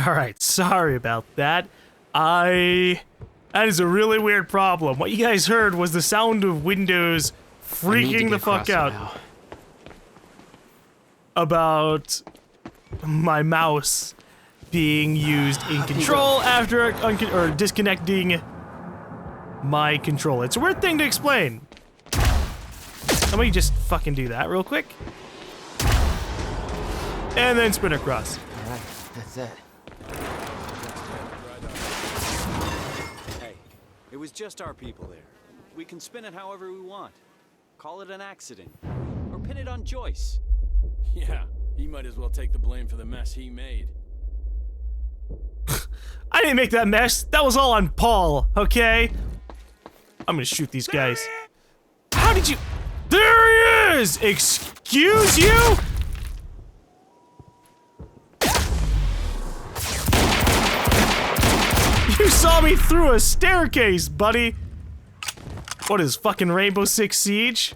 Alright, sorry about that. That is a really weird problem. What you guys heard was the sound of Windows freaking the fuck out about my mouse being used in control after disconnecting my controller. It's a weird thing to explain. Let me just fucking do that real quick. And then spin across. Alright, that's it. Hey, it was just our people there. We can spin it however we want. Call it an accident. Or pin it on Joyce. Yeah, he might as well take the blame for the mess he made. I didn't make that mess. That was all on Paul, okay? I'm gonna shoot these guys. How did you... There he is! Excuse you? You saw me through a staircase, buddy. What is fucking Rainbow Six Siege?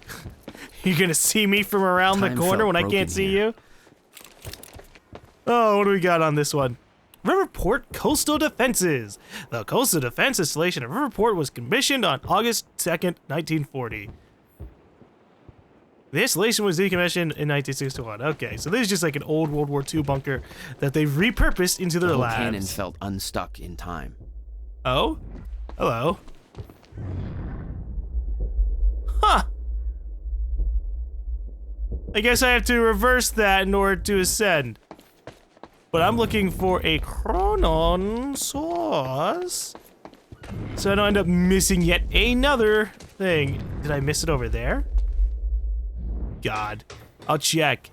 You gonna see me from around the corner when I can't see you? Oh, what do we got on this one? Riverport Coastal Defenses. The coastal defense installation of Riverport was commissioned on August 2nd, 1940. The installation was decommissioned in 1961. Okay, so this is just like an old World War II bunker that they've repurposed into their labs. The cannon felt unstuck in time. Oh? Hello. Huh. I guess I have to reverse that in order to ascend. But I'm looking for a chronon source, so I don't end up missing yet another thing. Did I miss it over there? God. I'll check.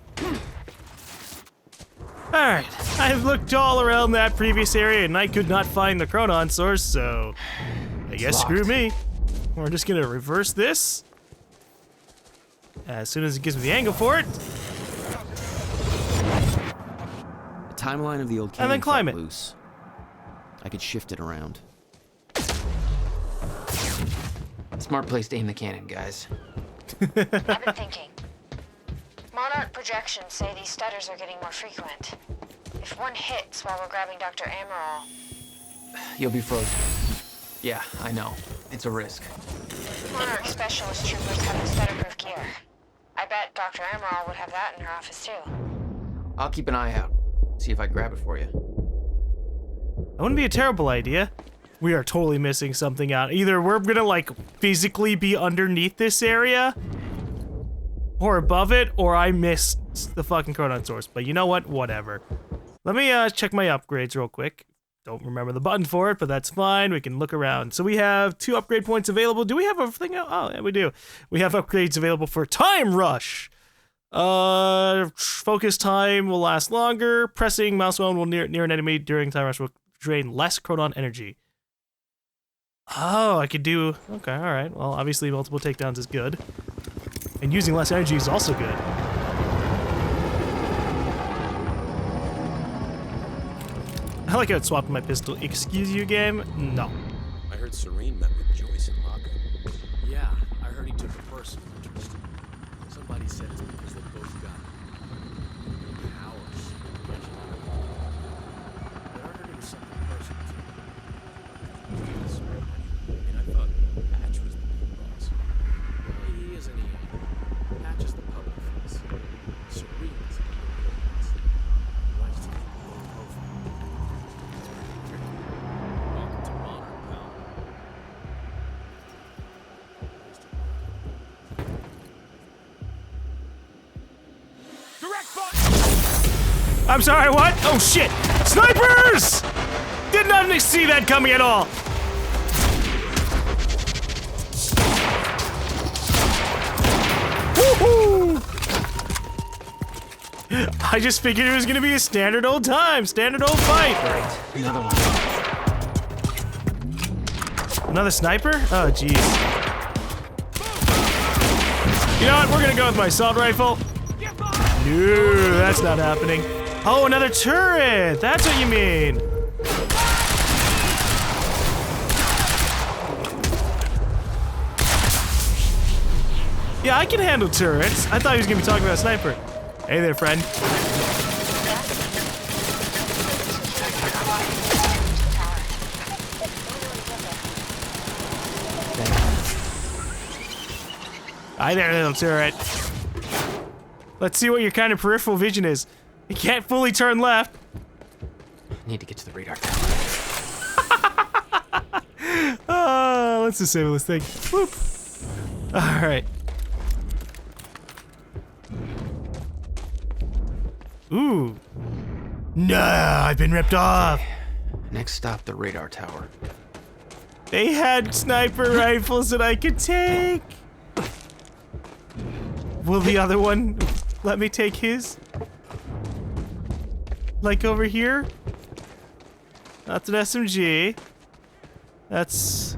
Alright. I've looked all around that previous area and I could not find the chronon source, so I guess screw me. We're just gonna reverse this as soon as it gives me the angle for it. The timeline of the old cannon And then climb felt it. loose. I could shift it around. Smart place to aim the cannon, guys. I've been thinking. Monarch projections say these stutters are getting more frequent. If one hits while we're grabbing Dr. Amaral... You'll be frozen. Yeah, I know. It's a risk. Monarch specialist troopers have the stutter-proof gear. I bet Dr. Amaral would have that in her office too. I'll keep an eye out. See if I can grab it for you. That wouldn't be a terrible idea. We are totally missing something out. Either we're gonna like physically be underneath this area or above it, or I missed the fucking chronon source. But you know what? Whatever. Let me check my upgrades real quick. Don't remember the button for it, but that's fine. We can look around. So we have 2 upgrade points available. Do we have everything else? Oh, yeah, we do. We have upgrades available for Time Rush. Focus time will last longer. Pressing mouse button will near an enemy during Time Rush will drain less chronon energy. Oh, I could do... Okay, alright. Well, obviously multiple takedowns is good. And using less energy is also good. I like how it swapped my pistol. Excuse you, game? No. I heard Serene met with Joyce and Mikael. Yeah, I heard he took a personal interest. Somebody said it's because they both got powers. But I heard it was something personal too. And I thought Patch was the big boss. Well, he isn't he? Patch is the public face. Serene is the public face. He likes to keep a low profile. Welcome to Monarch, pal. Direct button! I'm sorry, what? Oh shit! Snipers! Did not see that coming at all! Woohoo! I just figured it was gonna be a standard old time, standard old fight. Great. Another one. Another sniper? Oh jeez. You know what? We're gonna go with my assault rifle. No, that's not happening. Oh, another turret! That's what you mean. Yeah, I can handle turrets. I thought he was gonna be talking about a sniper. Hey there, friend. Hi there, little turret. Let's see what your kind of peripheral vision is. You can't fully turn left. Need to get to the radar tower. Let's disable this thing. Whoop. All right. Ooh. No, I've been ripped off. Next stop, the radar tower. They had sniper rifles that I could take. Will the other one let me take his? Like over here? That's an SMG. That's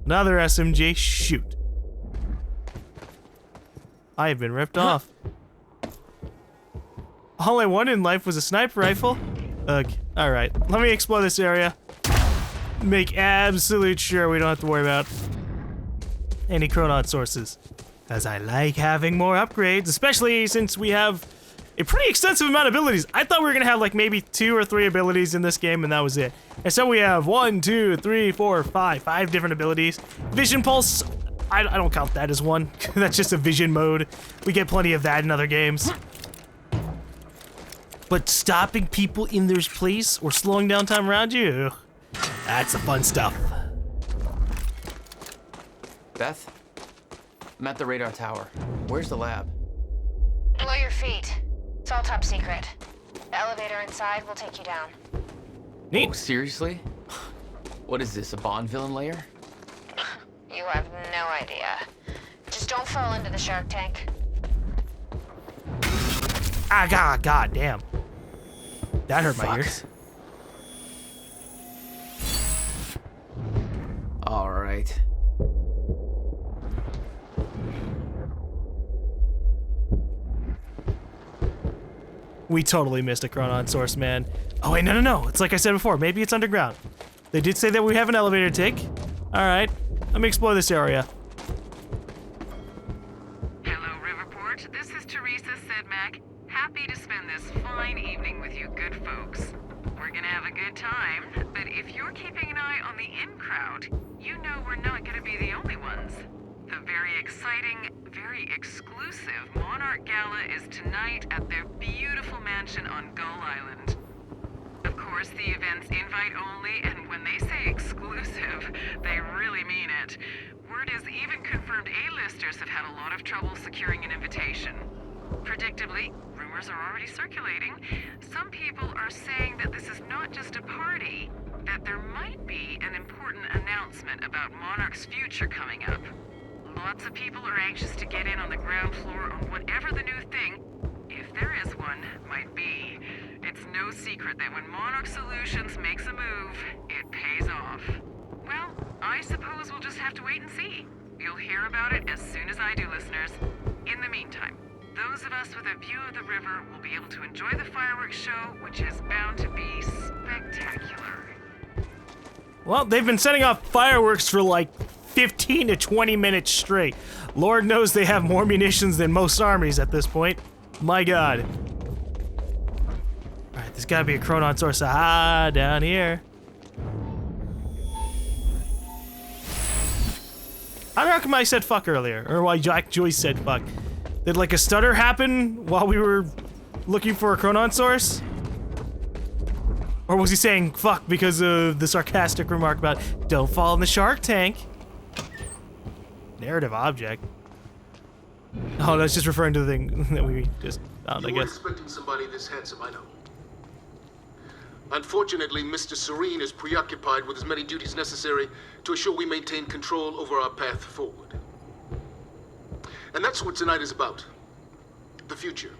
another SMG. Shoot. I have been ripped off. All I wanted in life was a sniper rifle. Ugh. Alright, let me explore this area. Make absolute sure we don't have to worry about any chronon sources. As I like having more upgrades, especially since we have a pretty extensive amount of abilities. I thought we were gonna have like maybe 2 or 3 abilities in this game and that was it. And so we have 1, 2, 3, 4, 5 different abilities. Vision Pulse, I don't count that as one. That's just a vision mode. We get plenty of that in other games. But stopping people in their place or slowing down time around you, that's the fun stuff. Beth? I'm at the radar tower. Where's the lab? Below your feet. It's all top secret. The elevator inside will take you down. Neat. Oh, seriously? What is this, a Bond villain lair? You have no idea. Just don't fall into the shark tank. Ah, god damn. That hurt my ears. All right. We totally missed a chronon source, man. Oh wait, no. It's like I said before, maybe it's underground. They did say that we have an elevator to take. All right, let me explore this area. Hello, Riverport. This is Teresa Sedmak. Happy to spend this fine evening with you good folks. We're gonna have a good time, but if you're keeping an eye on the in crowd, you know we're not gonna be the only ones. The very exciting, very exclusive Monarch Gala is tonight at their beautiful mansion on Gull Island. Of course, the event's invite only, and when they say exclusive, they really mean it. Word is even confirmed A-listers have had a lot of trouble securing an invitation. Predictably, rumors are already circulating. Some people are saying that this is not just a party, that there might be an important announcement about Monarch's future coming up. Lots of people are anxious to get in on the ground floor on whatever the new thing, if there is one, might be. It's no secret that when Monarch Solutions makes a move, it pays off. Well, I suppose we'll just have to wait and see. You'll hear about it as soon as I do, listeners. In the meantime, those of us with a view of the river will be able to enjoy the fireworks show, which is bound to be spectacular. Well, they've been setting off fireworks for like 15 to 20 minutes straight. Lord knows they have more munitions than most armies at this point. My god. Alright, there's gotta be a chronon source. Ah, down here. How come I said fuck earlier? Or why Jack Joyce said fuck? Did like a stutter happen while we were looking for a chronon source? Or was he saying fuck because of the sarcastic remark about don't fall in the shark tank? Narrative object. Oh, that's just referring to the thing that we just found, I You were guess. expecting somebody this handsome, I know. Unfortunately, Mr. Serene is preoccupied with as many duties necessary to assure we maintain control over our path forward. And that's what tonight is about. The future.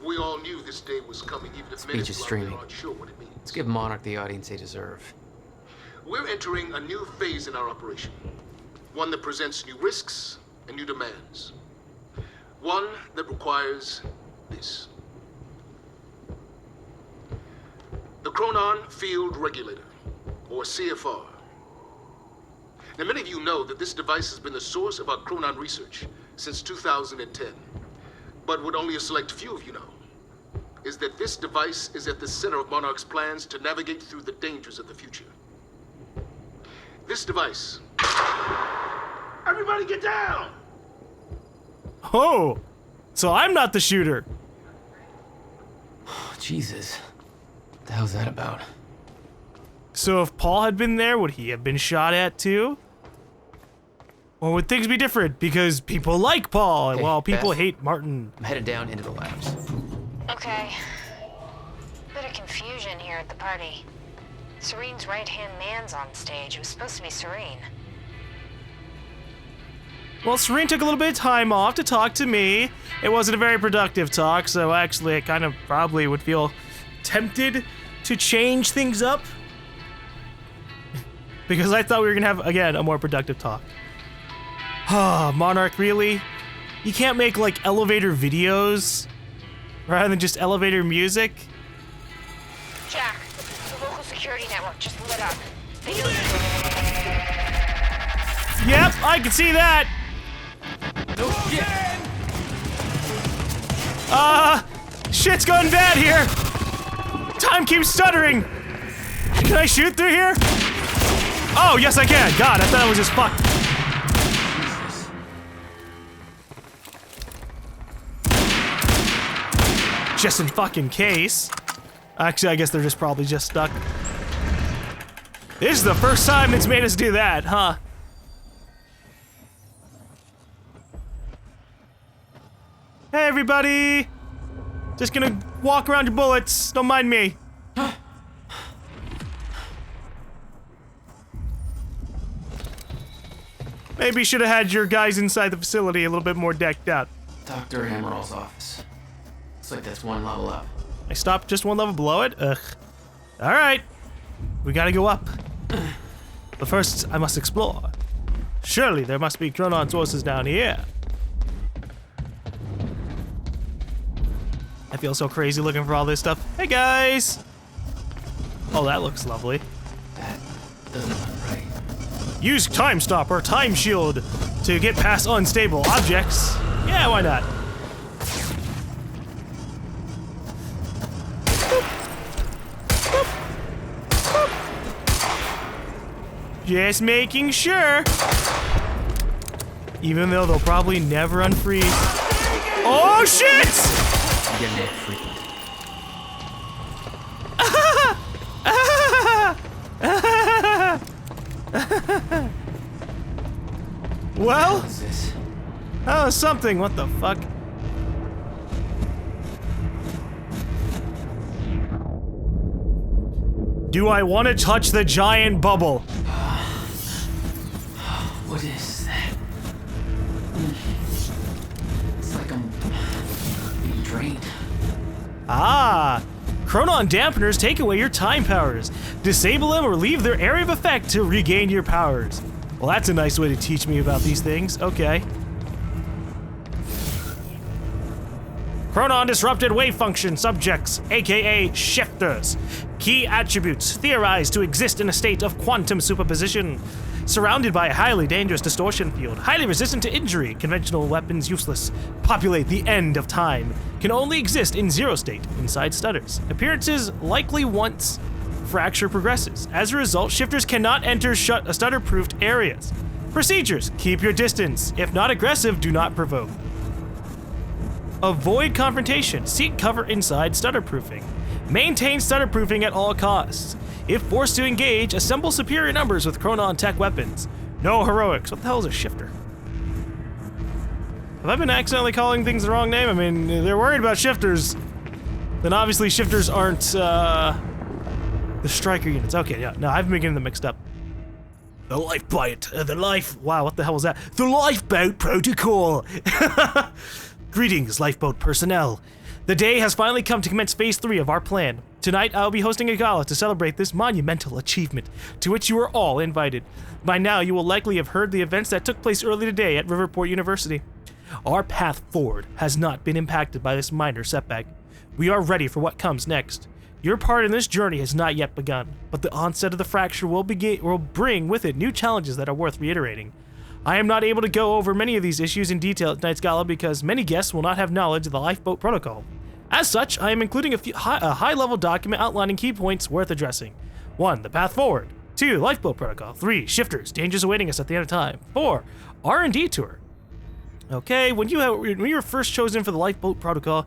We all knew this day was coming, even if many Speech is people out there streaming. aren't sure what it means. Let's give Monarch the audience they deserve. We're entering a new phase in our operation. One that presents new risks and new demands. One that requires this. The Chronon Field Regulator, or CFR. Now, many of you know that this device has been the source of our Chronon research since 2010. But what only a select few of you know is that this device is at the center of Monarch's plans to navigate through the dangers of the future. This device... Everybody get down! Oh, so I'm not the shooter. Oh, Jesus. What the hell's that about? So if Paul had been there, would he have been shot at too? Or would things be different because people like Paul Hey, while people Beth. hate Martin? I'm headed down into the labs. Okay. Bit of confusion here at the party. Serene's right-hand man's on stage. It was supposed to be Serene. Well, Serene took a little bit of time off to talk to me. It wasn't a very productive talk, so actually I kind of probably would feel tempted to change things up. Because I thought we were gonna have, again, a more productive talk. Ah, Monarch, really? You can't make, like, elevator videos rather than just elevator music? Jack, the local security network just lit up. They know Yep, I can see that! No shit! Shit's going bad here! Time keeps stuttering! Can I shoot through here? Oh, yes I can! God, I thought I was just fucked. Just in fucking case. Actually, I guess they're just probably just stuck. This is the first time it's made us do that, huh? Hey, everybody! Just gonna walk around your bullets. Don't mind me. Maybe you should have had your guys inside the facility a little bit more decked out. Dr. Hammerall's office. Looks like that's one level up. I stopped just one level below it? Ugh. Alright. We gotta go up. But first, I must explore. Surely there must be Chronon sources down here. I feel so crazy looking for all this stuff. Hey guys! Oh, that looks lovely. That doesn't look right. Use Time Stop or Time Shield to get past unstable objects. Yeah, why not? Just making sure. Even though they'll probably never unfreeze. Oh shit! I'm getting more frequent. Well, What's this? oh, something. What the fuck? Do I want to touch the giant bubble? What is that? It's like I'm being drained. Ah, Chronon dampeners take away your time powers. Disable them or leave their area of effect to regain your powers. Well, that's a nice way to teach me about these things. Okay. Chronon disrupted wave function subjects, aka shifters. Key attributes theorized to exist in a state of quantum superposition. Surrounded by a highly dangerous distortion field, highly resistant to injury, conventional weapons useless, populate the end of time, can only exist in zero state inside stutters. Appearances likely once fracture progresses. As a result, shifters cannot enter stutter-proofed areas. Procedures: keep your distance. If not aggressive, do not provoke. Avoid confrontation. Seek cover inside stutter-proofing. Maintain stutter-proofing at all costs. If forced to engage, assemble superior numbers with Chronon tech weapons. No heroics. What the hell is a shifter? Have I been accidentally calling things the wrong name? I mean, they're worried about shifters. Then obviously shifters aren't, the striker units. Okay, yeah, no, I've been getting them mixed up. The lifeboat, wow, what the hell was that? The lifeboat protocol! Greetings, lifeboat personnel. The day has finally come to commence phase 3 of our plan. Tonight, I'll be hosting a gala to celebrate this monumental achievement, to which you are all invited. By now, you will likely have heard the events that took place early today at Riverport University. Our path forward has not been impacted by this minor setback. We are ready for what comes next. Your part in this journey has not yet begun, but the onset of the fracture will bring with it new challenges that are worth reiterating. I am not able to go over many of these issues in detail at tonight's gala because many guests will not have knowledge of the lifeboat protocol. As such, I am including a high-level document outlining key points worth addressing. 1. The path forward. 2. Lifeboat protocol. 3. Shifters. Dangers awaiting us at the end of time. 4. R&D tour. Okay, when you were first chosen for the lifeboat protocol,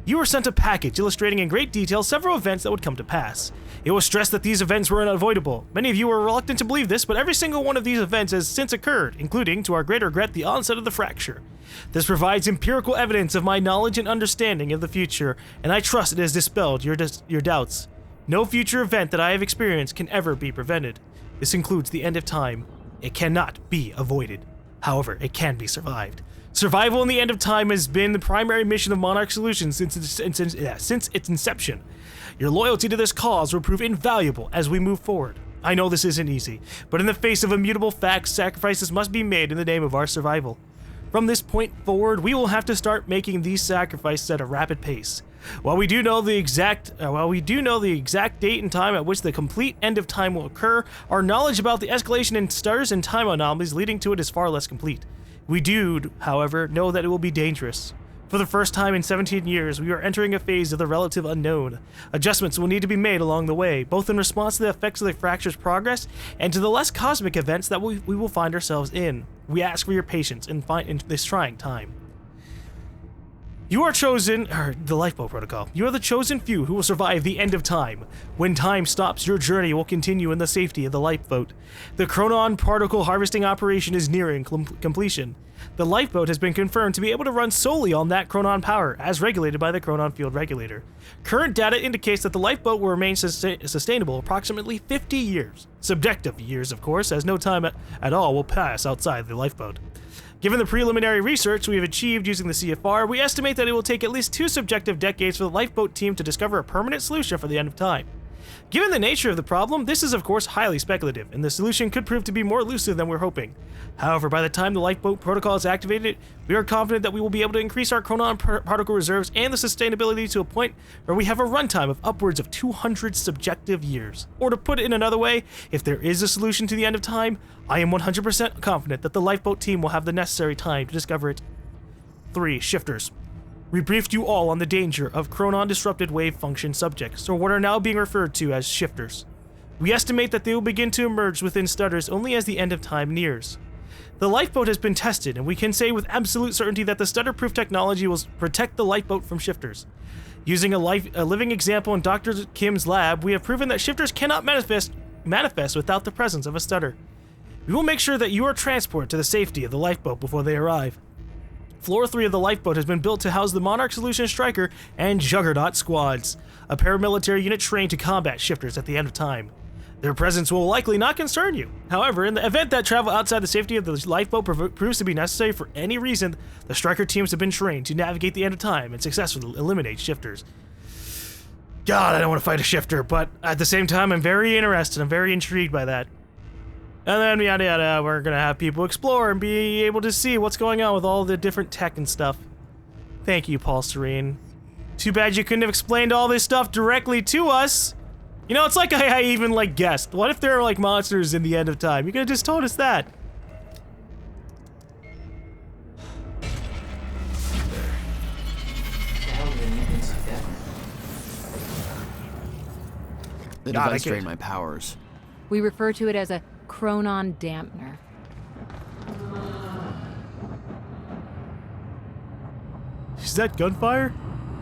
you were sent a package illustrating in great detail several events that would come to pass. It was stressed that these events were unavoidable. Many of you were reluctant to believe this, but every single one of these events has since occurred, including, to our great regret, the onset of the fracture. This provides empirical evidence of my knowledge and understanding of the future, and I trust it has dispelled your doubts. No future event that I have experienced can ever be prevented. This includes the end of time. It cannot be avoided. However, it can be survived. Survival in the end of time has been the primary mission of Monarch Solutions since its inception. Your loyalty to this cause will prove invaluable as we move forward. I know this isn't easy, but in the face of immutable facts, sacrifices must be made in the name of our survival. From this point forward, we will have to start making these sacrifices at a rapid pace. While we do know the exact date and time at which the complete end of time will occur, our knowledge about the escalation in stutters and time anomalies leading to it is far less complete. We do, however, know that it will be dangerous. For the first time in 17 years, we are entering a phase of the relative unknown. Adjustments will need to be made along the way, both in response to the effects of the fracture's progress and to the less cosmic events that we will find ourselves in. We ask for your patience in this trying time. You are the lifeboat protocol. You are the chosen few who will survive the end of time. When time stops, your journey will continue in the safety of the lifeboat. The Chronon particle harvesting operation is nearing completion. The lifeboat has been confirmed to be able to run solely on that Chronon power, as regulated by the Chronon field regulator. Current data indicates that the lifeboat will remain sustainable approximately 50 years. Subjective years, of course, as no time at all will pass outside the lifeboat. Given the preliminary research we have achieved using the CFR, we estimate that it will take at least 2 subjective decades for the lifeboat team to discover a permanent solution for the end of time. Given the nature of the problem, this is of course highly speculative, and the solution could prove to be more elusive than we're hoping. However, by the time the lifeboat protocol is activated, we are confident that we will be able to increase our Chronon particle reserves and the sustainability to a point where we have a runtime of upwards of 200 subjective years. Or to put it in another way, if there is a solution to the end of time, I am 100% confident that the lifeboat team will have the necessary time to discover it. 3. Shifters. We briefed you all on the danger of Chronon-disrupted wave function subjects, or what are now being referred to as shifters. We estimate that they will begin to emerge within stutters only as the end of time nears. The lifeboat has been tested, and we can say with absolute certainty that the stutter-proof technology will protect the lifeboat from shifters. Using a living example in Dr. Kim's lab, we have proven that shifters cannot manifest without the presence of a stutter. We will make sure that you are transported to the safety of the lifeboat before they arrive. Floor 3 of the lifeboat has been built to house the Monarch Solutions Striker and Juggernaut squads, a paramilitary unit trained to combat shifters at the end of time. Their presence will likely not concern you. However, in the event that travel outside the safety of the lifeboat proves to be necessary for any reason, the Striker teams have been trained to navigate the end of time and successfully eliminate shifters. God, I don't want to fight a shifter, but at the same time, I'm very interested. I'm very intrigued by that. And then yada yada, we're gonna have people explore and be able to see what's going on with all the different tech and stuff. Thank you, Paul Serene. Too bad you couldn't have explained all this stuff directly to us. You know, it's like I even like guessed. What if there are like monsters in the end of time? You could have just told us that. The device drained my powers. We refer to it as a Chronon dampener. Is that gunfire?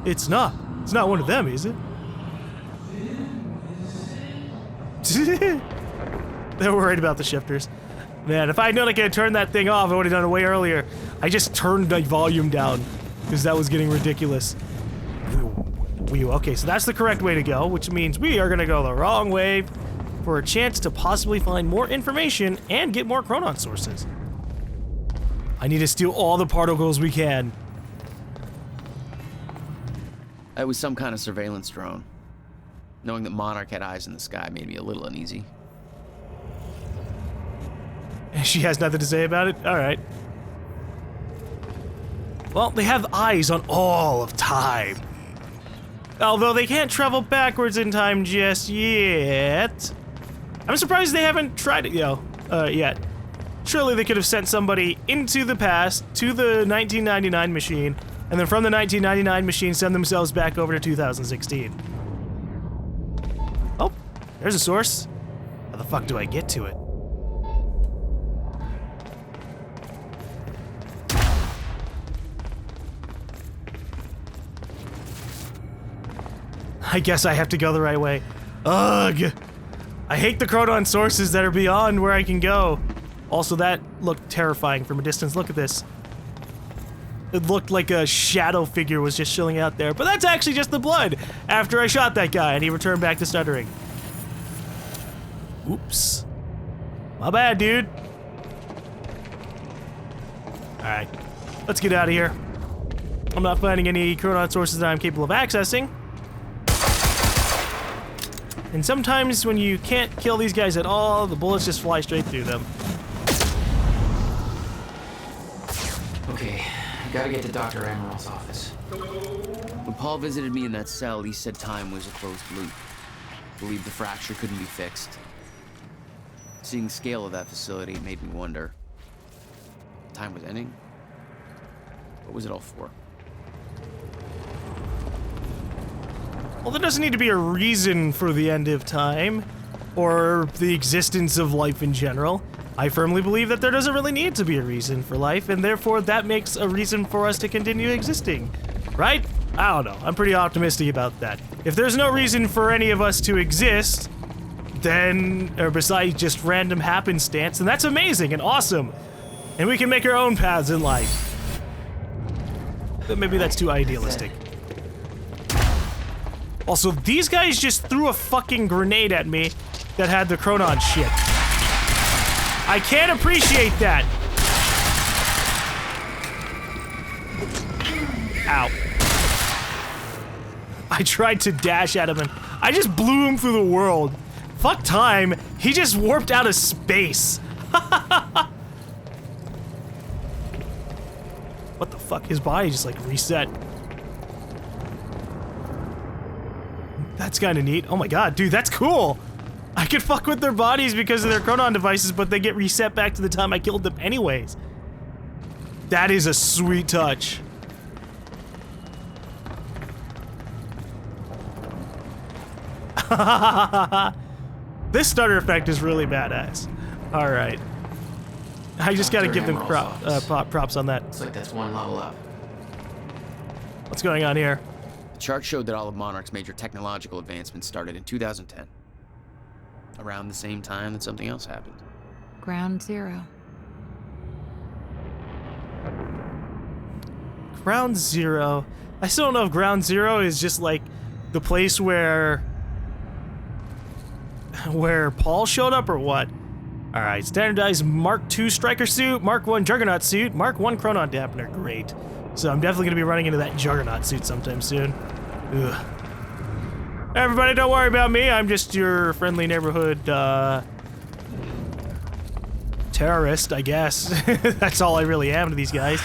It's not. It's not one of them, is it? They're worried about the shifters. Man, if I had known I could turn that thing off, I would have done it way earlier. I just turned the volume down because that was getting ridiculous. Okay, so that's the correct way to go, which means we are gonna go the wrong way for a chance to possibly find more information and get more Chronon sources. I need to steal all the particles we can. It was some kind of surveillance drone. Knowing that Monarch had eyes in the sky made me a little uneasy. And she has nothing to say about it? Alright. Well, they have eyes on all of time. Although they can't travel backwards in time just yet. I'm surprised they haven't tried it, yet. Surely they could have sent somebody into the past, to the 1999 machine, and then from the 1999 machine send themselves back over to 2016. Oh, there's a source. How the fuck do I get to it? I guess I have to go the right way. Ugh! I hate the Chronon sources that are beyond where I can go. Also, that looked terrifying from a distance. Look at this. It looked like a shadow figure was just chilling out there, but that's actually just the blood after I shot that guy and he returned back to stuttering. Oops. My bad, dude. Alright, let's get out of here. I'm not finding any Chronon sources that I'm capable of accessing. And sometimes when you can't kill these guys at all, the bullets just fly straight through them. Okay, I gotta get to Dr. Amaril's office. When Paul visited me in that cell, he said time was a closed loop. Believed the fracture couldn't be fixed. Seeing the scale of that facility made me wonder. Time was ending? What was it all for? Well, there doesn't need to be a reason for the end of time, or the existence of life in general. I firmly believe that there doesn't really need to be a reason for life, and therefore that makes a reason for us to continue existing. Right? I don't know. I'm pretty optimistic about that. If there's no reason for any of us to exist, then, or besides just random happenstance, then that's amazing and awesome. And we can make our own paths in life. But maybe that's too idealistic. Also, these guys just threw a fucking grenade at me that had the Chronon shit. I can't appreciate that. Ow. I tried to dash at him and I just blew him through the world. Fuck time. He just warped out of space. What the fuck? His body just like reset. That's kind of neat. Oh my god, dude, that's cool. I could fuck with their bodies because of their Chronon devices, but they get reset back to the time I killed them anyways. That is a sweet touch. This stutter effect is really badass. All right. I just gotta give them props on that. Looks like that's one level up. What's going on here? The chart showed that all of Monarch's major technological advancements started in 2010. Around the same time that something else happened. Ground Zero. Ground Zero. I still don't know if Ground Zero is just like the place where Paul showed up or what. All right, standardized Mark II Striker suit, Mark I Juggernaut suit, Mark I Chronon dampener. Great. So I'm definitely gonna be running into that Juggernaut suit sometime soon. Ugh. Everybody, don't worry about me. I'm just your friendly neighborhood terrorist, I guess. That's all I really am to these guys.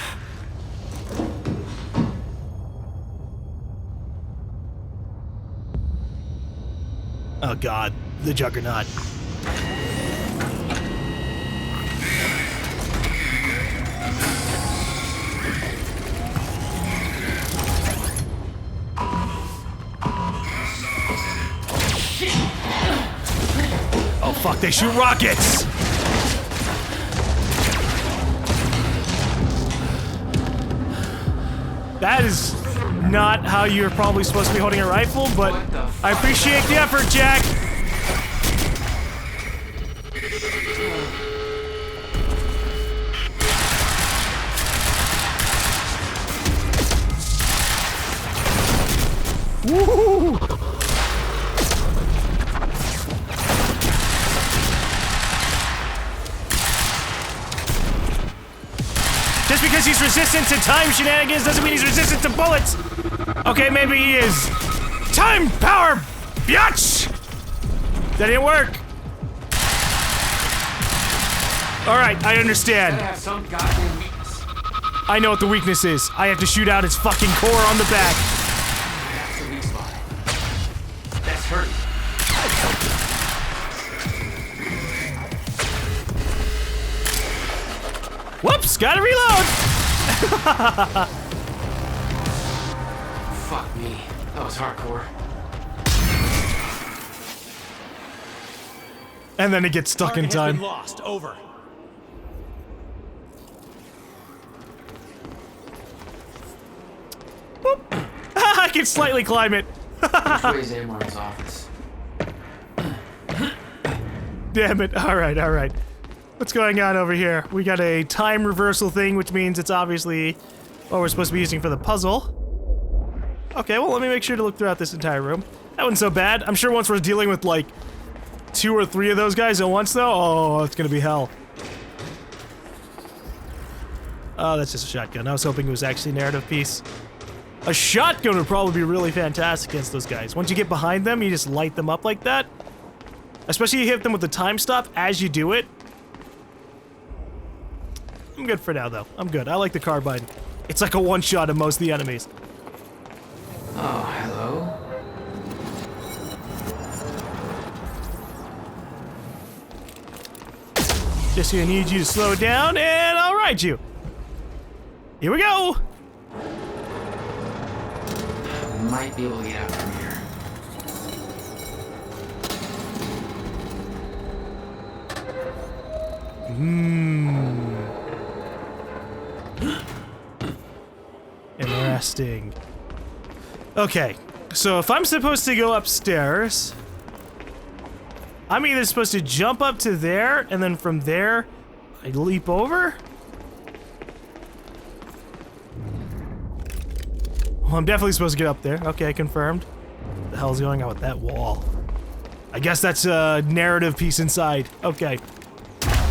Oh god, the Juggernaut. Oh fuck, they shoot rockets! That is not how you're probably supposed to be holding a rifle, but I appreciate the effort, Jack! Woo! Just because he's resistant to time shenanigans doesn't mean he's resistant to bullets! Okay, maybe he is. Time power, biatch! That didn't work. Alright, I understand. Have some goddamn weakness. I know what the weakness is. I have to shoot out its fucking core on the back. That's the weak spot. That's hurt. Whoops, gotta reload! me. That was hardcore. And then it gets stuck in time. Lost. Over. I can slightly climb it. Which way is Amron's office? Damn it. All right. What's going on over here? We got a time reversal thing, which means it's obviously what we're supposed to be using for the puzzle. Okay, well, let me make sure to look throughout this entire room. That wasn't so bad. I'm sure once we're dealing with, like, 2 or 3 of those guys at once, though, oh, it's gonna be hell. Oh, that's just a shotgun. I was hoping it was actually a narrative piece. A shotgun would probably be really fantastic against those guys. Once you get behind them, you just light them up like that. Especially you hit them with the time stop as you do it. I'm good for now, though. I'm good. I like the carbine. It's like a one-shot of most of the enemies. Oh, hello. Just gonna need you to slow down, and I'll ride you. Here we go. Might be able to get out from here. Interesting. Okay, so if I'm supposed to go upstairs, I'm either supposed to jump up to there, and then from there, I leap over? Well, I'm definitely supposed to get up there. Okay, confirmed. What the hell's going on with that wall? I guess that's a narrative piece inside. Okay.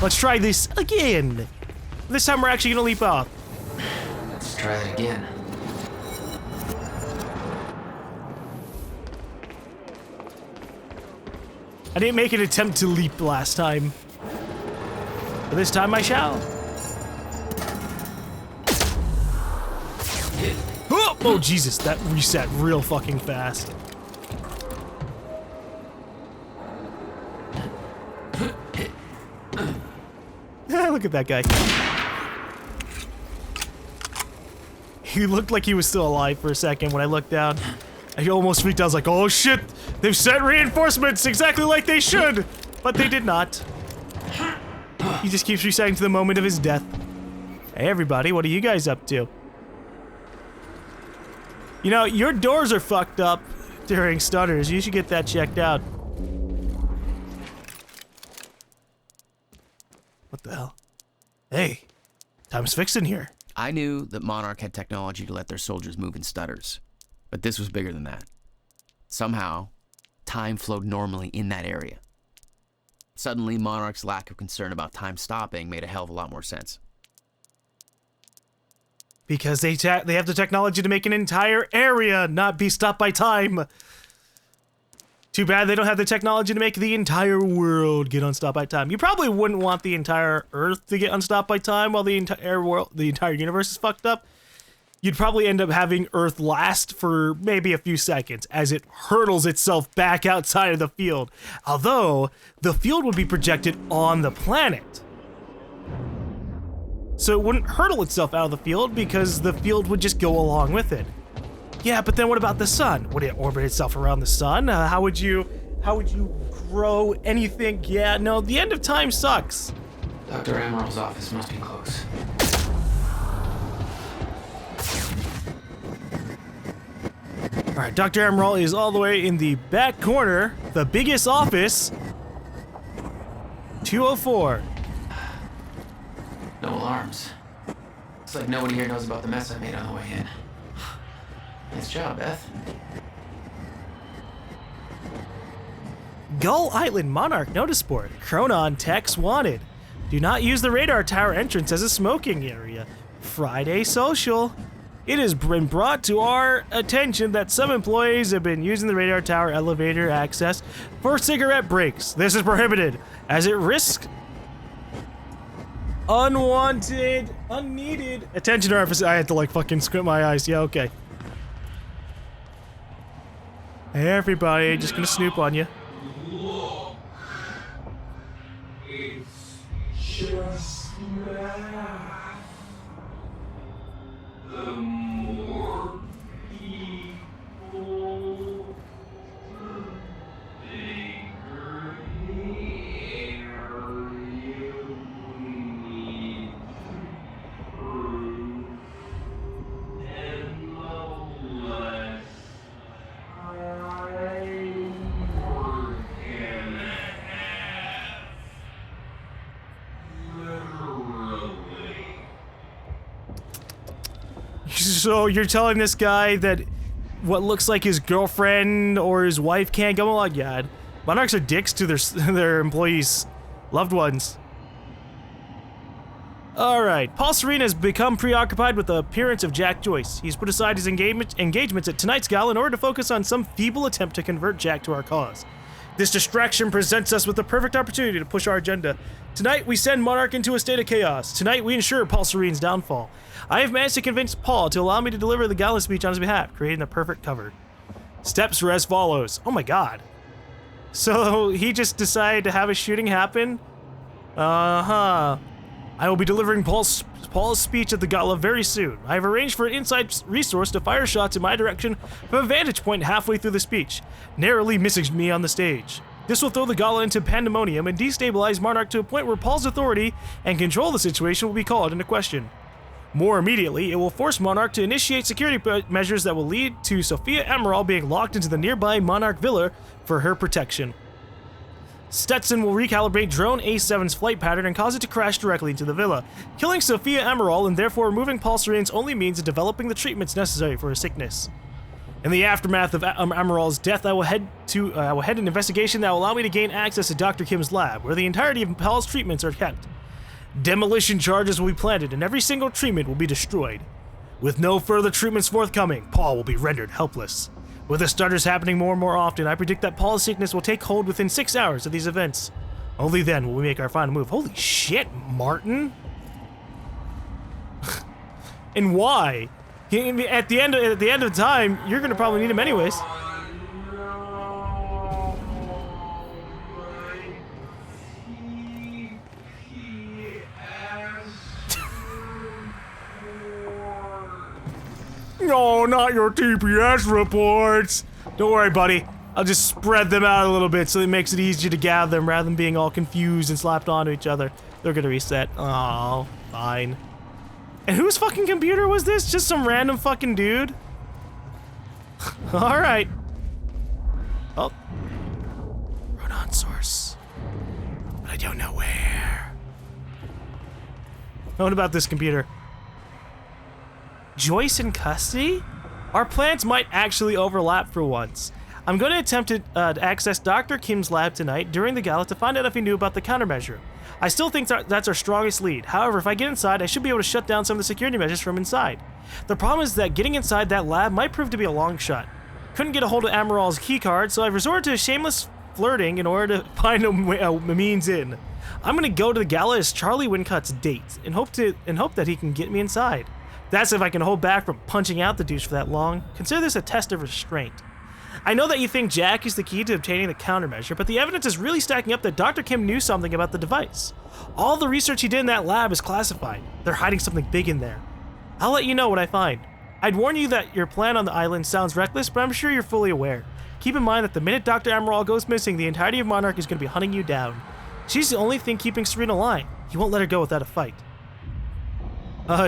Let's try this again. This time we're actually gonna leap off. Let's try that again. I didn't make an attempt to leap last time. But this time I shall. Oh, Jesus, that reset real fucking fast. Look at that guy. He looked like he was still alive for a second when I looked down. I almost freaked out. I was like, oh shit, they've sent reinforcements exactly like they should. But they did not. He just keeps resetting to the moment of his death. Hey everybody, what are you guys up to? You know, your doors are fucked up during stutters. You should get that checked out. What the hell? Hey, time's fixing here. I knew that Monarch had technology to let their soldiers move in stutters, but this was bigger than that. Somehow, time flowed normally in that area. Suddenly, Monarch's lack of concern about time stopping made a hell of a lot more sense. Because they have the technology to make an entire area not be stopped by time. Too bad they don't have the technology to make the entire world get unstopped by time. You probably wouldn't want the entire Earth to get unstopped by time while the entire world, the entire universe is fucked up. You'd probably end up having Earth last for maybe a few seconds as it hurtles itself back outside of the field. Although, the field would be projected on the planet. So it wouldn't hurtle itself out of the field because the field would just go along with it. Yeah, but then what about the sun? Would it orbit itself around the sun? How would you grow anything? Yeah, no, the end of time sucks. Dr. Emerald's office must be close. All right, Dr. Emerald is all the way in the back corner, the biggest office. 204. No alarms. Looks like nobody here knows about the mess I made on the way in. Nice job, Beth. Gull Island Monarch notice board. Chronon techs wanted. Do not use the radar tower entrance as a smoking area. Friday social. It has been brought to our attention that some employees have been using the radar tower elevator access for cigarette breaks. This is prohibited as it risks unneeded attention to our facility. I had to like fucking squint my eyes. Yeah, okay. Hey everybody, just gonna snoop on you. It's just math. The more people So you're telling this guy that what looks like his girlfriend or his wife can't go? Oh my god. Monarchs are dicks to their employees, loved ones. Alright, Paul Serene has become preoccupied with the appearance of Jack Joyce. He's put aside his engagements at tonight's gala in order to focus on some feeble attempt to convert Jack to our cause. This distraction presents us with the perfect opportunity to push our agenda. Tonight, we send Monarch into a state of chaos. Tonight, we ensure Paul Serene's downfall. I have managed to convince Paul to allow me to deliver the gala speech on his behalf, creating the perfect cover. Steps are as follows. Oh my god. So, he just decided to have a shooting happen? Uh-huh. I will be delivering Paul's speech at the gala very soon. I have arranged for an inside resource to fire shots in my direction from a vantage point halfway through the speech, narrowly missing me on the stage. This will throw the gala into pandemonium and destabilize Monarch to a point where Paul's authority and control of the situation will be called into question. More immediately, it will force Monarch to initiate security measures that will lead to Sophia Emerald being locked into the nearby Monarch Villa for her protection. Stetson will recalibrate Drone A7's flight pattern and cause it to crash directly into the villa, killing Sophia Emerald and therefore removing Paul Serene's only means of developing the treatments necessary for her sickness. In the aftermath of Emerald's death, I will head an investigation that will allow me to gain access to Dr. Kim's lab, where the entirety of Paul's treatments are kept. Demolition charges will be planted, and every single treatment will be destroyed. With no further treatments forthcoming, Paul will be rendered helpless. With the stutters happening more and more often, I predict that Paul's sickness will take hold within 6 hours of these events. Only then will we make our final move. Holy shit, Martin! And why? At the end of time, you're gonna probably need him anyways. No, not your TPS reports. Don't worry, buddy. I'll just spread them out a little bit so it makes it easier to gather them rather than being all confused and slapped onto each other. They're gonna reset. Oh, fine. And whose fucking computer was this? Just some random fucking dude? Alright. Oh. Ronan source. But I don't know where. What about this computer? Joyce in custody? Our plans might actually overlap for once. I'm going to attempt to access Dr. Kim's lab tonight during the gala to find out if he knew about the countermeasure. I still think that's our strongest lead. However, if I get inside, I should be able to shut down some of the security measures from inside. The problem is that getting inside that lab might prove to be a long shot. Couldn't get a hold of Amaral's keycard, so I've resorted to shameless flirting in order to find a means in. I'm going to go to the gala as Charlie Wincut's date and hope that he can get me inside. That's if I can hold back from punching out the douche for that long. Consider this a test of restraint. I know that you think Jack is the key to obtaining the countermeasure, but the evidence is really stacking up that Dr. Kim knew something about the device. All the research he did in that lab is classified. They're hiding something big in there. I'll let you know what I find. I'd warn you that your plan on the island sounds reckless, but I'm sure you're fully aware. Keep in mind that the minute Dr. Emerald goes missing, the entirety of Monarch is going to be hunting you down. She's the only thing keeping Serene alive. He won't let her go without a fight.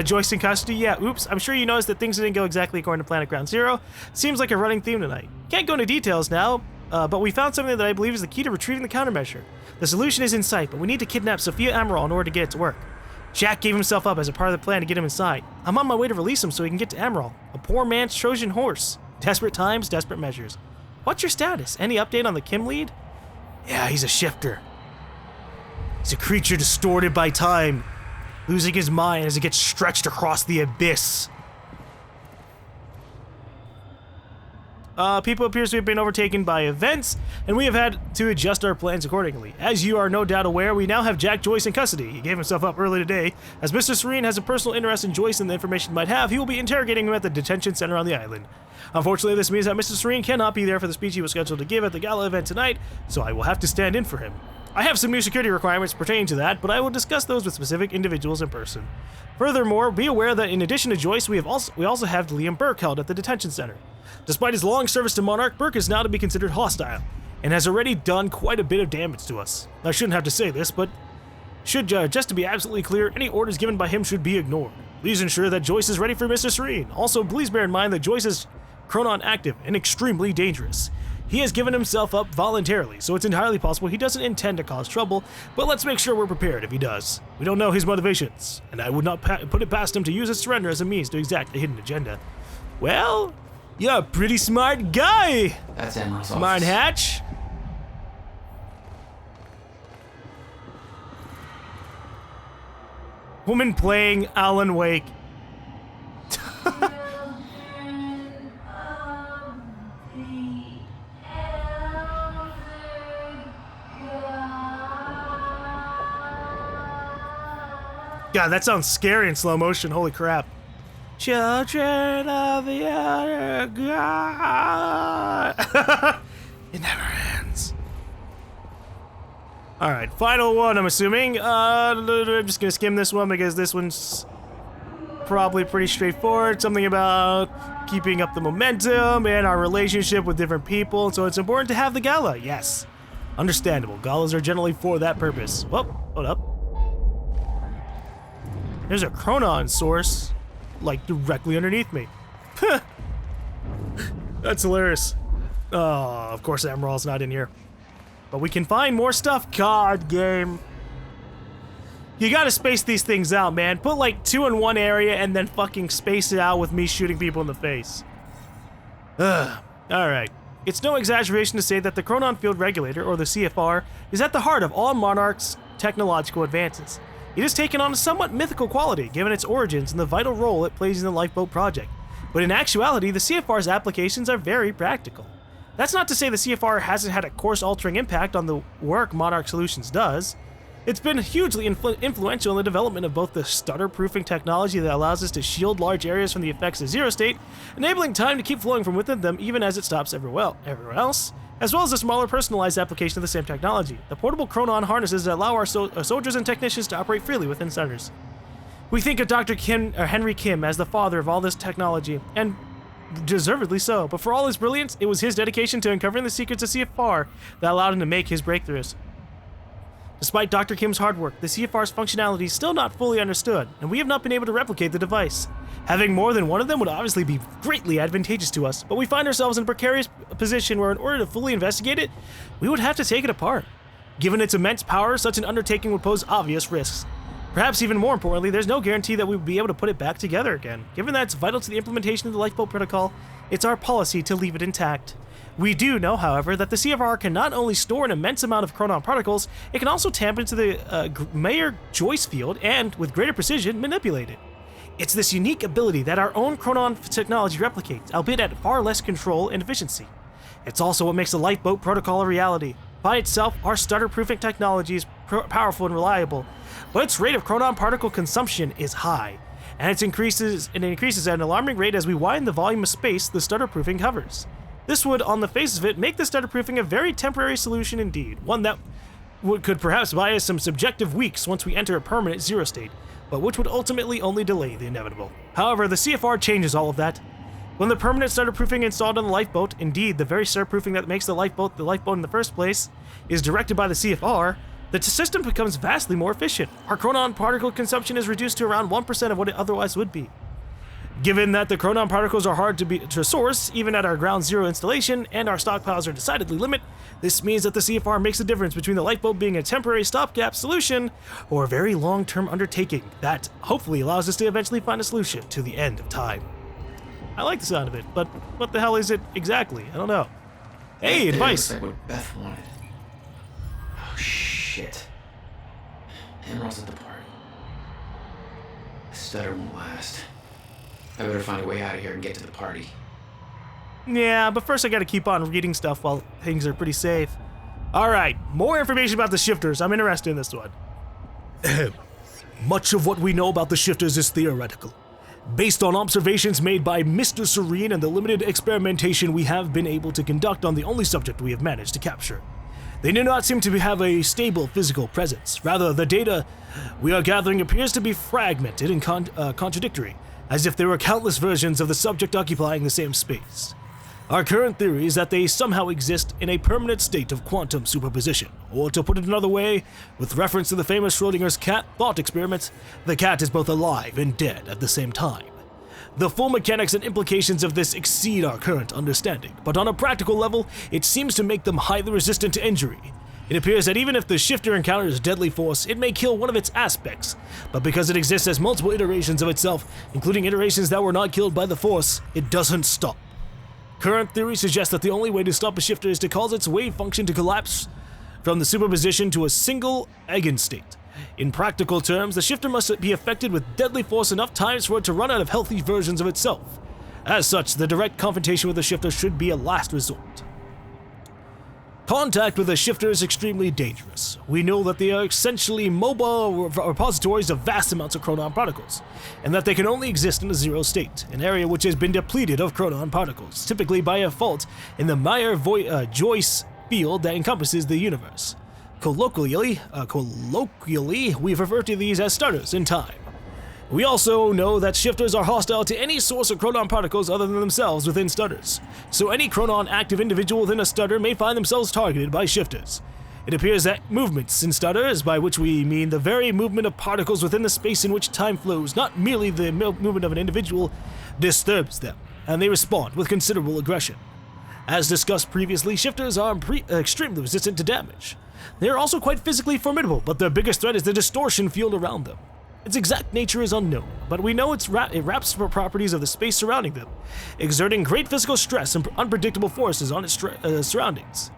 Joyce in custody? Yeah, oops. I'm sure you noticed that things didn't go exactly according to Planet Ground Zero. Seems like a running theme tonight. Can't go into details now, but we found something that I believe is the key to retrieving the countermeasure. The solution is in sight, but we need to kidnap Sophia Emerald in order to get it to work. Jack gave himself up as a part of the plan to get him inside. I'm on my way to release him so he can get to Emerald. A poor man's Trojan horse. Desperate times, desperate measures. What's your status? Any update on the Kim lead? Yeah, he's a shifter. He's a creature distorted by time, losing his mind as it gets stretched across the abyss. People appears to have been overtaken by events, and we have had to adjust our plans accordingly. As you are no doubt aware, we now have Jack Joyce in custody. He gave himself up early today. As Mr. Serene has a personal interest in Joyce and the information he might have, he will be interrogating him at the detention center on the island. Unfortunately, this means that Mr. Serene cannot be there for the speech he was scheduled to give at the gala event tonight, so I will have to stand in for him. I have some new security requirements pertaining to that, but I will discuss those with specific individuals in person. Furthermore, be aware that in addition to Joyce, we also have Liam Burke held at the detention center. Despite his long service to Monarch, Burke is now to be considered hostile, and has already done quite a bit of damage to us. I shouldn't have to say this, but just to be absolutely clear, any orders given by him should be ignored. Please ensure that Joyce is ready for Mr. Serene. Also, please bear in mind that Joyce is Chronon active and extremely dangerous. He has given himself up voluntarily, so it's entirely possible he doesn't intend to cause trouble, but let's make sure we're prepared if he does. We don't know his motivations, and I would not put it past him to use his surrender as a means to exact a hidden agenda. Well, you're a pretty smart guy, That's Emerald's Smart office. Hatch. Woman playing Alan Wake. God, that sounds scary in slow motion. Holy crap. Children of the other God. It never ends. All right, final one, I'm assuming. I'm just gonna skim this one because this one's probably pretty straightforward. Something about keeping up the momentum and our relationship with different people. So it's important to have the gala. Yes, understandable. Galas are generally for that purpose. Well, hold up. There's a Chronon source, like, directly underneath me. That's hilarious. Oh, of course Emerald's not in here. But we can find more stuff. God, game. You gotta space these things out, man. Put like 2 in one area and then fucking space it out with me shooting people in the face. Ugh. Alright. It's no exaggeration to say that the Chronon Field Regulator, or the CFR, is at the heart of all Monarch's technological advances. It has taken on a somewhat mythical quality, given its origins and the vital role it plays in the Lifeboat project. But in actuality, the CFR's applications are very practical. That's not to say the CFR hasn't had a course-altering impact on the work Monarch Solutions does. It's been hugely influential in the development of both the stutter-proofing technology that allows us to shield large areas from the effects of zero state, enabling time to keep flowing from within them even as it stops everywhere else, as well as a smaller personalized application of the same technology, the portable Chronon harnesses that allow our soldiers and technicians to operate freely within centers. We think of Dr. Henry Kim as the father of all this technology, and deservedly so, but for all his brilliance, it was his dedication to uncovering the secrets of CFR that allowed him to make his breakthroughs. Despite Dr. Kim's hard work, the CFR's functionality is still not fully understood, and we have not been able to replicate the device. Having more than one of them would obviously be greatly advantageous to us, but we find ourselves in a precarious position where in order to fully investigate it, we would have to take it apart. Given its immense power, such an undertaking would pose obvious risks. Perhaps even more importantly, there's no guarantee that we would be able to put it back together again. Given that it's vital to the implementation of the Lifeboat Protocol, it's our policy to leave it intact. We do know, however, that the CFR can not only store an immense amount of Chronon particles, it can also tap into the Monarch Joyce field and, with greater precision, manipulate it. It's this unique ability that our own Chronon technology replicates, albeit at far less control and efficiency. It's also what makes the Lifeboat Protocol a reality. By itself, our stutter-proofing technology is powerful and reliable, but its rate of Chronon particle consumption is high, and it increases at an alarming rate as we widen the volume of space the stutter-proofing covers. This would, on the face of it, make the stutter-proofing a very temporary solution indeed, one that could perhaps buy us some subjective weeks once we enter a permanent zero state, but which would ultimately only delay the inevitable. However, the CFR changes all of that. When the permanent stutter-proofing installed on the lifeboat, indeed the very stutter-proofing that makes the lifeboat in the first place, is directed by the CFR, the system becomes vastly more efficient. Our Chronon particle consumption is reduced to around 1% of what it otherwise would be. Given that the Chronon particles are hard to source, even at our ground zero installation, and our stockpiles are decidedly limited, this means that the CFR makes the difference between the lifeboat being a temporary stopgap solution or a very long-term undertaking that hopefully allows us to eventually find a solution to the end of time. I like the sound of it, but what the hell is it exactly? I don't know. Hey, advice! Looks like what Beth wanted. Oh, shit. Emerald's at the party. Stutter won't last. I better find a way out of here and get to the party. Yeah, but first I gotta keep on reading stuff while things are pretty safe. Alright, more information about the shifters. I'm interested in this one. Much of what we know about the shifters is theoretical. Based on observations made by Mr. Serene and the limited experimentation we have been able to conduct on the only subject we have managed to capture. They do not seem to have a stable physical presence. Rather, the data we are gathering appears to be fragmented and contradictory, as if there were countless versions of the subject occupying the same space. Our current theory is that they somehow exist in a permanent state of quantum superposition, or to put it another way, with reference to the famous Schrodinger's cat thought experiment, the cat is both alive and dead at the same time. The full mechanics and implications of this exceed our current understanding, but on a practical level, it seems to make them highly resistant to injury. It appears that even if the shifter encounters deadly force, it may kill one of its aspects, but because it exists as multiple iterations of itself, including iterations that were not killed by the force, it doesn't stop. Current theory suggests that the only way to stop a shifter is to cause its wave function to collapse from the superposition to a single eigenstate. In practical terms, the shifter must be affected with deadly force enough times for it to run out of healthy versions of itself. As such, the direct confrontation with the shifter should be a last resort. Contact with a shifter is extremely dangerous. We know that they are essentially mobile repositories of vast amounts of chronon particles, and that they can only exist in a zero state, an area which has been depleted of chronon particles, typically by a fault in the Monarch-Joyce field that encompasses the universe. Colloquially, we refer to these as stutters in time. We also know that shifters are hostile to any source of chronon particles other than themselves within stutters, so any chronon-active individual within a stutter may find themselves targeted by shifters. It appears that movements in stutters, by which we mean the very movement of particles within the space in which time flows, not merely the movement of an individual, disturbs them, and they respond with considerable aggression. As discussed previously, shifters are extremely resistant to damage. They are also quite physically formidable, but their biggest threat is the distortion field around them. Its exact nature is unknown, but we know it wraps the properties of the space surrounding them, exerting great physical stress and unpredictable forces on its surroundings.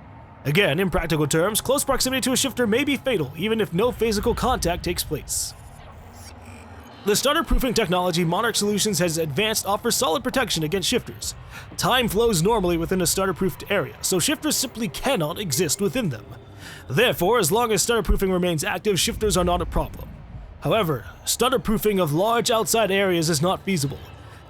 Again, in practical terms, close proximity to a shifter may be fatal, even if no physical contact takes place. The stutter-proofing technology Monarch Solutions has advanced offers solid protection against shifters. Time flows normally within a stutter-proofed area, so shifters simply cannot exist within them. Therefore, as long as stutter-proofing remains active, shifters are not a problem. However, stutter-proofing of large outside areas is not feasible,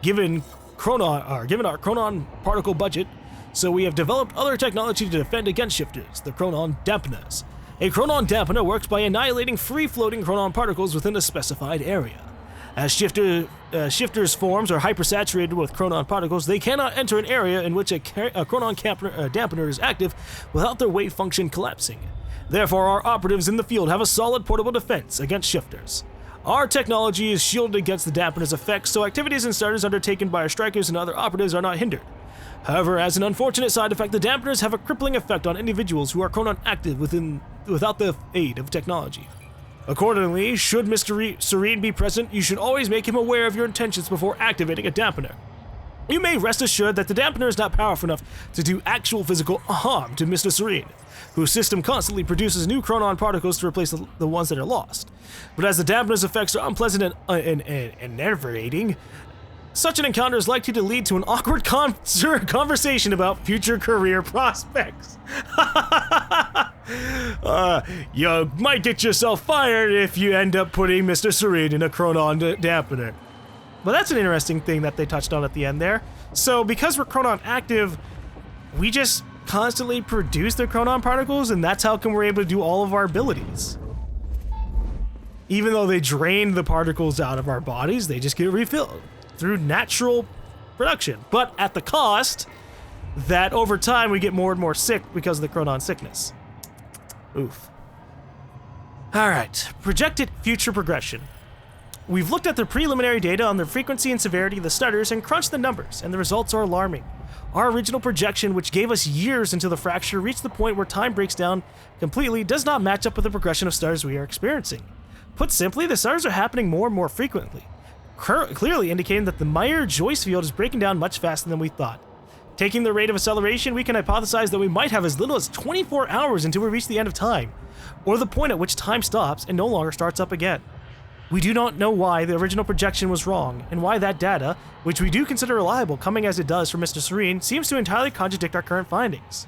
given our chronon particle budget, so we have developed other technology to defend against shifters, the chronon dampeners. A chronon dampener works by annihilating free-floating chronon particles within a specified area. As shifters' forms are hypersaturated with chronon particles, they cannot enter an area in which a chronon dampener is active without their wave function collapsing. Therefore, our operatives in the field have a solid portable defense against shifters. Our technology is shielded against the dampener's effects, so activities and stutters undertaken by our strikers and other operatives are not hindered. However, as an unfortunate side effect, the dampeners have a crippling effect on individuals who are chronon active without the aid of technology. Accordingly, should Mr. Serene be present, you should always make him aware of your intentions before activating a dampener. You may rest assured that the dampener is not powerful enough to do actual physical harm to Mr. Serene, whose system constantly produces new chronon particles to replace the ones that are lost. But as the dampener's effects are unpleasant and enervating, such an encounter is likely to lead to an awkward conversation about future career prospects. You might get yourself fired if you end up putting Mr. Serene in a chronon dampener. Well, that's an interesting thing that they touched on at the end there. So because we're chronon active, we just constantly produce the chronon particles, and that's how come we're able to do all of our abilities. Even though they drain the particles out of our bodies, they just get refilled through natural production. But at the cost that over time we get more and more sick because of the chronon sickness. Oof. Alright, projected future progression. We've looked at the preliminary data on the frequency and severity of the stutters and crunched the numbers, and the results are alarming. Our original projection, which gave us years until the fracture reached the point where time breaks down completely, does not match up with the progression of stutters we are experiencing. Put simply, the stutters are happening more and more frequently, clearly indicating that the Monarch-Joyce field is breaking down much faster than we thought. Taking the rate of acceleration, we can hypothesize that we might have as little as 24 hours until we reach the end of time, or the point at which time stops and no longer starts up again. We do not know why the original projection was wrong, and why that data, which we do consider reliable coming as it does from Mr. Serene, seems to entirely contradict our current findings.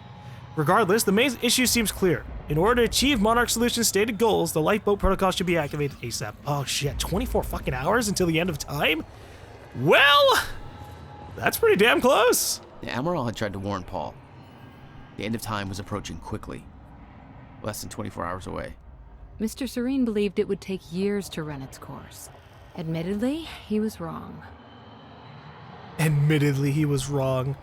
Regardless, the main issue seems clear. In order to achieve Monarch Solutions' stated goals, the lifeboat protocol should be activated ASAP. Oh shit, 24 fucking hours until the end of time? Well, that's pretty damn close. The Admiral had tried to warn Paul. The end of time was approaching quickly, less than 24 hours away. Mr. Serene believed it would take years to run its course. Admittedly, he was wrong. Admittedly, he was wrong.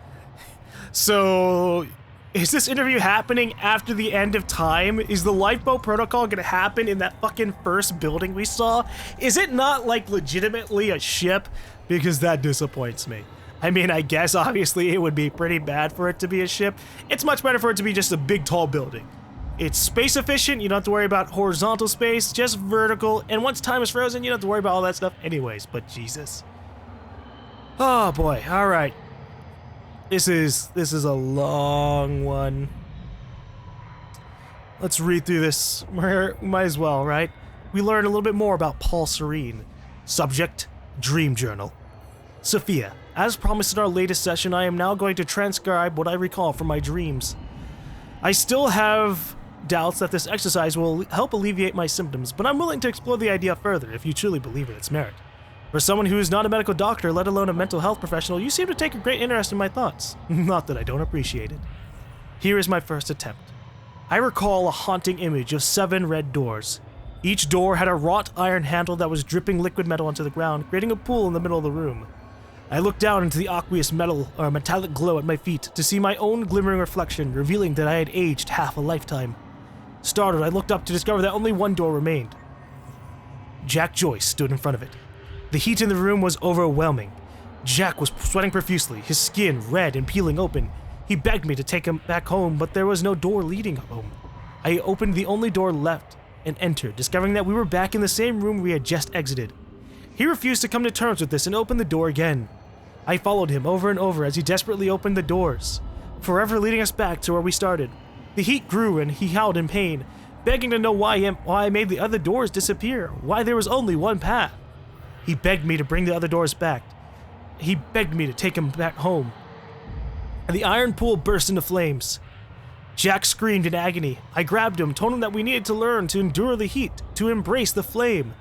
So, Is this interview happening after the end of time? Is the lifeboat protocol gonna happen in that fucking first building we saw? Is it not like legitimately a ship? Because that disappoints me. I mean, I guess obviously it would be pretty bad for it to be a ship. It's much better for it to be just a big tall building. It's space efficient, you don't have to worry about horizontal space, just vertical, and once time is frozen, you don't have to worry about all that stuff anyways, but Jesus. Oh boy, alright. This is a long one. Let's read through this. Might as well, right? We learn a little bit more about Paul Serene. Subject, Dream Journal. Sophia, as promised in our latest session, I am now going to transcribe what I recall from my dreams. I still have doubts that this exercise will help alleviate my symptoms, but I'm willing to explore the idea further if you truly believe in its merit. For someone who is not a medical doctor, let alone a mental health professional, you seem to take a great interest in my thoughts. Not that I don't appreciate it. Here is my first attempt. I recall a haunting image of 7 red doors. Each door had a wrought iron handle that was dripping liquid metal onto the ground, creating a pool in the middle of the room. I looked down into the aqueous metallic glow at my feet to see my own glimmering reflection, revealing that I had aged half a lifetime. Startled, I looked up to discover that only one door remained. Jack Joyce stood in front of it. The heat in the room was overwhelming. Jack was sweating profusely, his skin red and peeling open. He begged me to take him back home, but there was no door leading home. I opened the only door left and entered, discovering that we were back in the same room we had just exited. He refused to come to terms with this and opened the door again. I followed him over and over as he desperately opened the doors, forever leading us back to where we started. The heat grew and he howled in pain, begging to know why I made the other doors disappear, why there was only one path. He begged me to bring the other doors back. He begged me to take him back home. And the iron pool burst into flames. Jack screamed in agony. I grabbed him, told him that we needed to learn to endure the heat, to embrace the flame.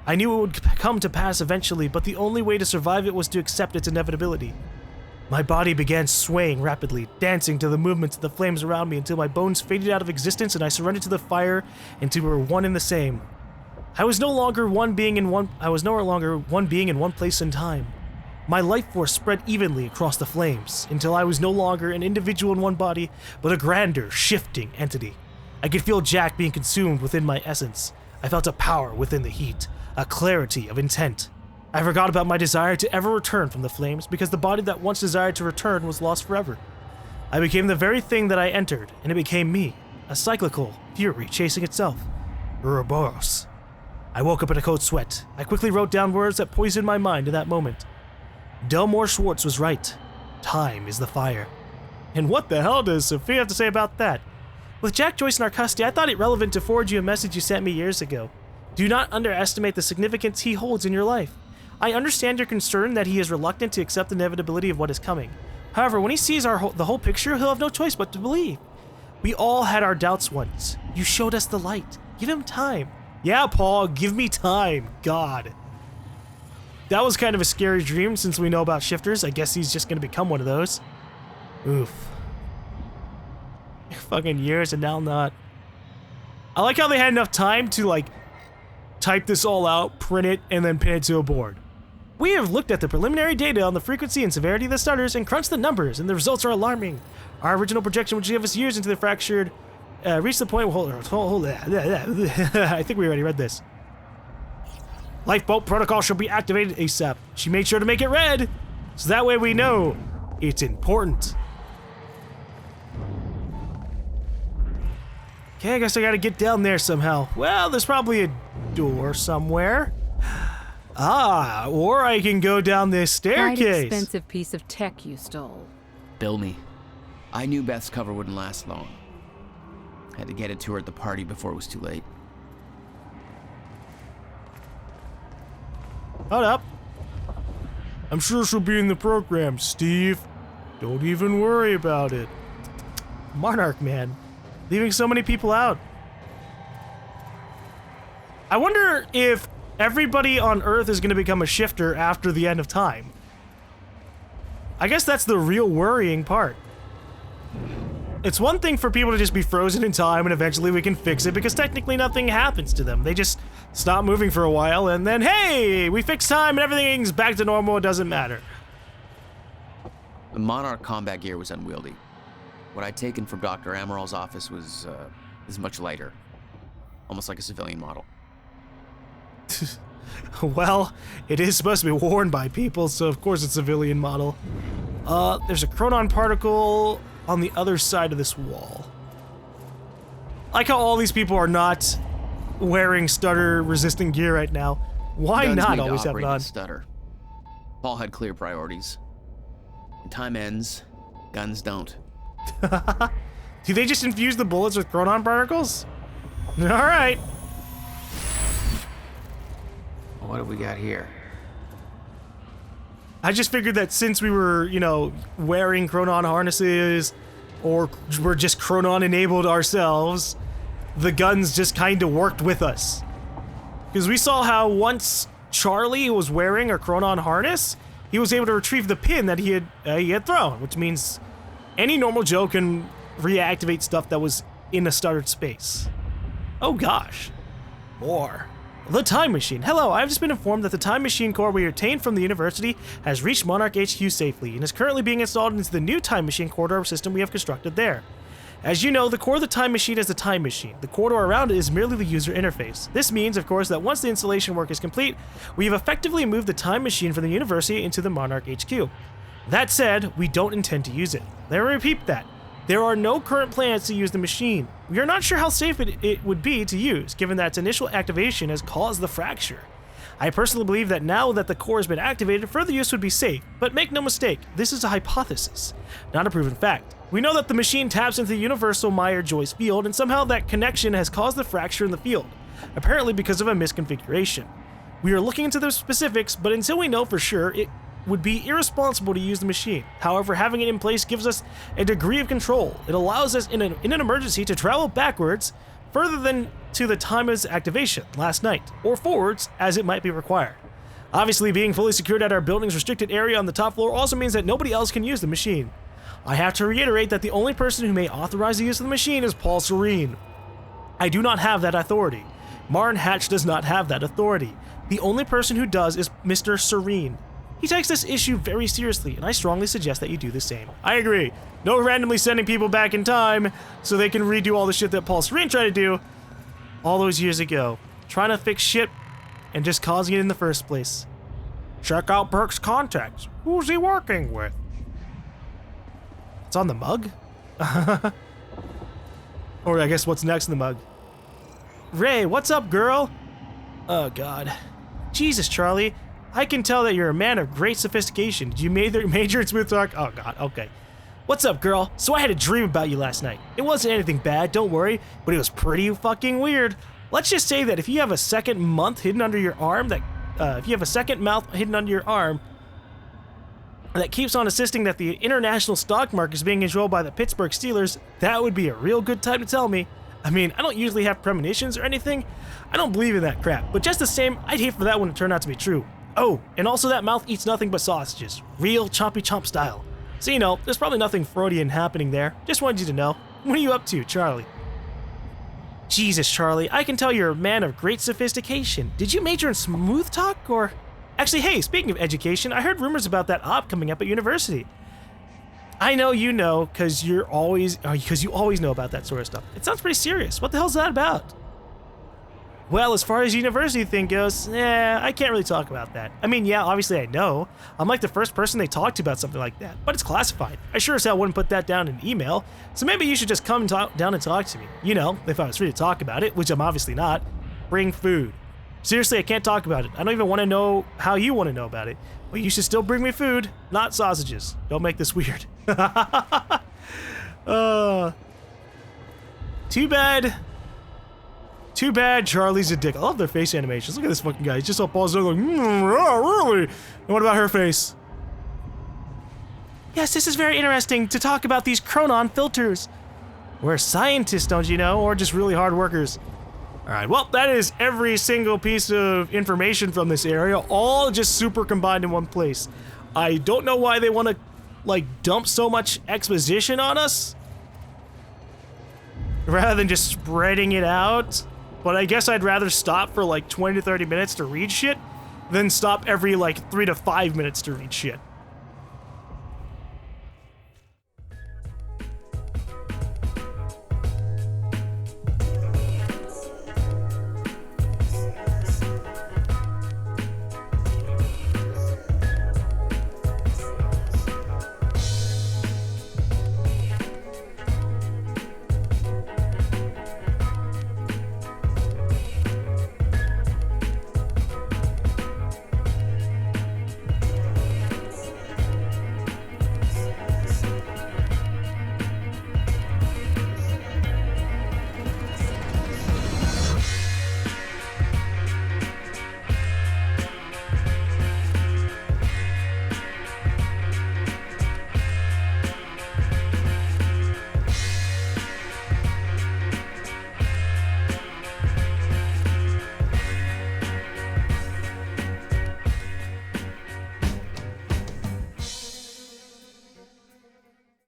I knew it would come to pass eventually, but the only way to survive it was to accept its inevitability. My body began swaying rapidly, dancing to the movements of the flames around me until my bones faded out of existence and I surrendered to the fire until we were one and the same. I was no longer one being in one place in time. My life force spread evenly across the flames until I was no longer an individual in one body, but a grander, shifting entity. I could feel Jack being consumed within my essence. I felt a power within the heat, a clarity of intent. I forgot about my desire to ever return from the flames because the body that once desired to return was lost forever. I became the very thing that I entered, and it became me, a cyclical fury chasing itself. Ouroboros. I woke up in a cold sweat. I quickly wrote down words that poisoned my mind in that moment. Delmore Schwartz was right. Time is the fire. And what the hell does Sophia have to say about that? With Jack Joyce in our custody, I thought it relevant to forward you a message you sent me years ago. Do not underestimate the significance he holds in your life. I understand your concern that he is reluctant to accept the inevitability of what is coming. However, when he sees the whole picture, he'll have no choice but to believe. We all had our doubts once. You showed us the light. Give him time. Yeah, Paul, give me time. God. That was kind of a scary dream since we know about shifters. I guess he's just going to become one of those. Oof. Fucking years and now not. I like how they had enough time to, like, type this all out, print it, and then pin it to a board. We have looked at the preliminary data on the frequency and severity of the stutters and crunched the numbers, and the results are alarming. Our original projection, which gave us years into the fractured, reached the point. Hold I think we already read this. Lifeboat protocol should be activated ASAP. She made sure to make it red, so that way we know it's important. Okay, I guess I gotta get down there somehow. Well, there's probably a door somewhere. Ah, or I can go down this staircase. Quite expensive piece of tech you stole. Bill me. I knew Beth's cover wouldn't last long. Had to get it to her at the party before it was too late. Hold up. I'm sure she'll be in the program, Steve. Don't even worry about it. Monarch, man. Leaving so many people out. I wonder if everybody on Earth is going to become a shifter after the end of time. I guess that's the real worrying part. It's one thing for people to just be frozen in time and eventually we can fix it because technically nothing happens to them. They just stop moving for a while and then, hey, we fixed time and everything's back to normal. It doesn't matter. The Monarch combat gear was unwieldy. What I'd taken from Dr. Amaral's office was much lighter. Almost like a civilian model. Well, it is supposed to be worn by people, so of course it's a civilian model. There's a chronon particle on the other side of this wall. I like how all these people are not wearing stutter-resistant gear right now. Why Guns not need to always have it operate on? with stutter. Paul had clear priorities. When time ends, guns don't. Do they just infuse the bullets with chronon particles? Alright. What do we got here? I just figured that since we were, you know, wearing chronon harnesses, or we're just chronon enabled ourselves, the guns just kind of worked with us. Because we saw how once Charlie was wearing a chronon harness, he was able to retrieve the pin that he had thrown, which means any normal Joe can reactivate stuff that was in a stuttered space. Oh gosh. More. The Time Machine. Hello, I've just been informed that the Time Machine core we obtained from the university has reached Monarch HQ safely and is currently being installed into the new Time Machine corridor system we have constructed there. As you know, the core of the Time Machine is the Time Machine. The corridor around it is merely the user interface. This means, of course, that once the installation work is complete, we have effectively moved the Time Machine from the university into the Monarch HQ. That said, we don't intend to use it. Let me repeat that. There are no current plans to use the machine. We are not sure how safe it would be to use, given that its initial activation has caused the fracture. I personally believe that now that the core has been activated, further use would be safe, but make no mistake, this is a hypothesis, not a proven fact. We know that the machine taps into the universal Meyer-Joyce field, and somehow that connection has caused the fracture in the field, apparently because of a misconfiguration. We are looking into the specifics, but until we know for sure, it would be irresponsible to use the machine. However, having it in place gives us a degree of control. It allows us in an emergency to travel backwards further than to the time of its activation last night, or forwards as it might be required. Obviously, being fully secured at our building's restricted area on the top floor also means that nobody else can use the machine. I have to reiterate that the only person who may authorize the use of the machine is Paul Serene. I do not have that authority. Martin Hatch does not have that authority. The only person who does is Mr. Serene. He takes this issue very seriously, and I strongly suggest that you do the same. I agree. No randomly sending people back in time so they can redo all the shit that Paul Serene tried to do all those years ago. Trying to fix shit and just causing it in the first place. Check out Burke's contacts. Who's he working with? It's on the mug? Or I guess what's next in the mug? Ray, what's up, girl? Oh, God. Jesus, Charlie. I can tell that you're a man of great sophistication. Did you major in smooth talk? Oh, God, okay. What's up, girl? So I had a dream about you last night. It wasn't anything bad, don't worry, but it was pretty fucking weird. Let's just say that if you have a second mouth hidden under your arm that keeps on insisting that the international stock market is being controlled by the Pittsburgh Steelers, that would be a real good time to tell me. I mean, I don't usually have premonitions or anything. I don't believe in that crap, but just the same, I'd hate for that one to turn out to be true. Oh, and also that mouth eats nothing but sausages. Real chompy chomp style. So, you know, there's probably nothing Freudian happening there. Just wanted you to know. What are you up to, Charlie? Jesus, Charlie, I can tell you're a man of great sophistication. Did you major in smooth talk, or... Actually, hey, speaking of education, I heard rumors about that op coming up at university. I know you know, because you always know about that sort of stuff. It sounds pretty serious. What the hell's that about? Well, as far as university thing goes, I can't really talk about that. I mean, yeah, obviously I know. I'm like the first person they talk to about something like that, but it's classified. I sure as hell wouldn't put that down in an email, so maybe you should just come down and talk to me. You know, if I was free to talk about it, which I'm obviously not. Bring food. Seriously, I can't talk about it. I don't even want to know how you want to know about it, but you should still bring me food, not sausages. Don't make this weird. Too bad Charlie's a dick. I love their face animations. Look at this fucking guy. He's just all paused there like, yeah, really? And what about her face? Yes, this is very interesting to talk about these chronon filters. We're scientists, don't you know? Or just really hard workers. Alright, well, that is every single piece of information from this area, all just super combined in one place. I don't know why they want to, like, dump so much exposition on us, rather than just spreading it out. But I guess I'd rather stop for like 20 to 30 minutes to read shit than stop every like 3 to 5 minutes to read shit.